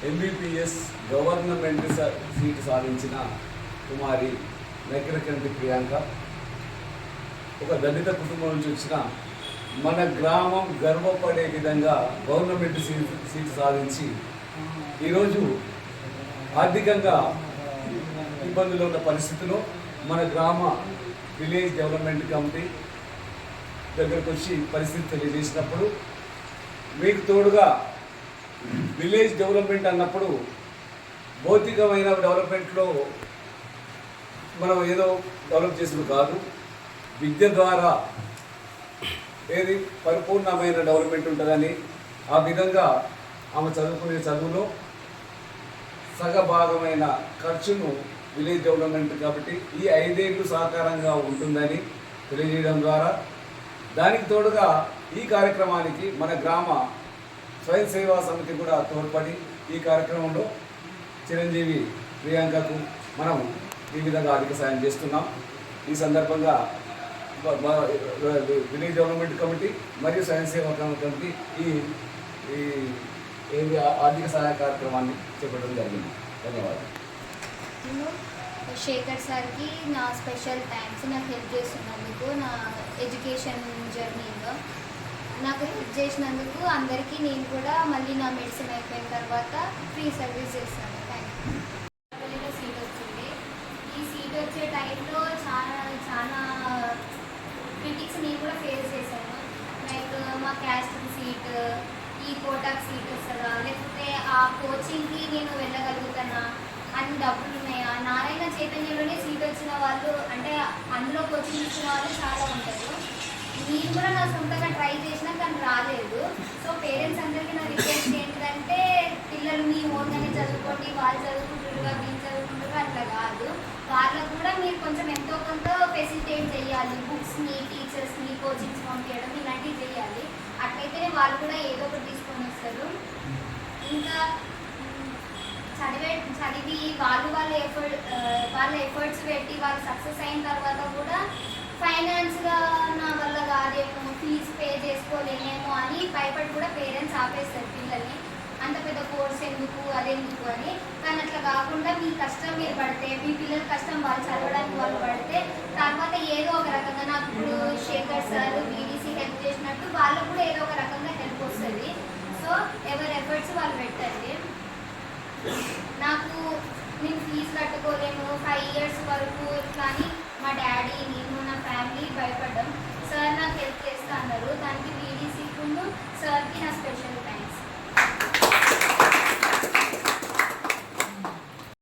MBBS government seat సాధించిన కుమారి నకిరకంటి ప్రియాంక ఒక దళిత కుటుంబం నుంచి వచ్చిన మన గ్రామం గర్వపడే విధంగా గవర్నమెంట్ సీటు సాధించి ఈరోజు ఆర్థికంగా ఇబ్బందులు ఉన్న పరిస్థితిలో మన గ్రామ విలేజ్ డెవలప్మెంట్ కమిటీ దగ్గరకు వచ్చి పరిస్థితి తెలియజేసినప్పుడు మీకు తోడుగా విలేజ్ డెవలప్మెంట్ అన్నప్పుడు భౌతికమైన డెవలప్మెంట్లో మనం ఏదో డెవలప్ చేసేది కాదు, విద్య ద్వారా ఏది పరిపూర్ణమైన డెవలప్మెంట్ ఉంటుందని ఆ విధంగా ఆమె చదువుకునే చదువులో సగభాగమైన ఖర్చును విలేజ్ డెవలప్మెంట్ కాబట్టి ఈ 5 ఏళ్ళు సహకారంగా ఉంటుందని తెలియజేయడం ద్వారా దానికి తోడుగా ఈ కార్యక్రమానికి మన గ్రామ స్వయం సేవా సమితి కూడా తోడ్పడి ఈ కార్యక్రమంలో చిరంజీవి ప్రియాంకకు మనం ఈ విధంగా ఆర్థిక సాయం చేస్తున్నాం. ఈ సందర్భంగా విలేజ్ డెవలప్మెంట్ కమిటీ మరియు స్వయం సేవా కమిటీ ఈ ఆర్థిక సహాయ కార్యక్రమాన్ని చేపట్టడం జరిగింది. ధన్యవాదాలు. శేఖర్ సార్కి నా స్పెషల్ థ్యాంక్స్. నాకు హెల్ప్ చేస్తున్నందుకు నా ఎడ్యుకేషన్ జర్నీలో నాకు హెల్ప్ చేసినందుకు అందరికీ నేను కూడా మళ్ళీ నా మెడిసిన్ అయిపోయిన తర్వాత ఫ్రీ సర్వీస్ చేస్తాను. Thank you. సీట్ వచ్చింది. ఈ సీట్ వచ్చే టైంలో చాలా క్రిటిక్స్ నేను కూడా ఫేస్ చేశాను. లైక్ మా క్యాస్ట్ సీట్, ఈ కోటాకు సీట్ వస్తుందా, లేకపోతే ఆ కోచింగ్కి నేను వెళ్ళగలుగుతానా, అన్ని డబ్బులు ఉన్నాయా, నారాయణ చైతన్యంలోనే సీట్ వచ్చిన వాళ్ళు అంటే అందులో కోచింగ్ ఇచ్చిన వాళ్ళు చాలా ఉంటారు. నేను కూడా నా సొంతంగా ట్రై చేసినా కానీ రాలేదు. సో పేరెంట్స్ అందరికీ నా రిక్వెస్ట్ ఏంటంటే పిల్లలు మీ ఓన్గానే చదువుకోండి, వాళ్ళు చదువుకుంటారుగా మీరు చదువుకుంటారు అట్లా కాదు, వాళ్ళకు కూడా మీరు కొంచెం ఎంతో కొంత ఫెసిలిటేట్ చేయాలి. బుక్స్ని, టీచర్స్ని, కోచింగ్స్ పంపించడం ఇలాంటివి చేయాలి. అట్లయితేనే వాళ్ళు కూడా ఏదో ఒకటి తీసుకొని వస్తారు. ఇంకా చదివి వాళ్ళ ఎఫర్ట్స్ పెట్టి వాళ్ళు సక్సెస్ అయిన తర్వాత కూడా ఫైనాన్స్గా నా వల్ల కాదేమో, ఫీజు పే చేసుకోలేమేమో అని భయపడి కూడా పేరెంట్స్ ఆపేస్తారు పిల్లల్ని. అంత పెద్ద కోర్స్ ఎందుకు, అదెందుకు అని. కానీ అట్లా కాకుండా మీ కష్టం మీరు పడితే, మీ పిల్లల కష్టం వాళ్ళు చదవడానికి వాళ్ళు పడితే తర్వాత ఏదో ఒక రకంగా నాకు ఇప్పుడు శేఖర్ సార్ బీడీసీ హెల్ప్ చేసినట్టు వాళ్ళకు కూడా ఏదో ఒక రకంగా హెల్ప్ వస్తుంది. సో ఎవరి ఎఫర్ట్స్ వాళ్ళు పెట్టండి. నేను ఫీజు కట్టుకోలేము 5 years వరకు కానీ మా డాడీ, నేను, నా ఫ్యామిలీ భయపడ్డాం. సార్ నాకు హెల్ప్ చేస్తా అన్నారు. దానికి బీడీసీ సార్కి నా స్పెషల్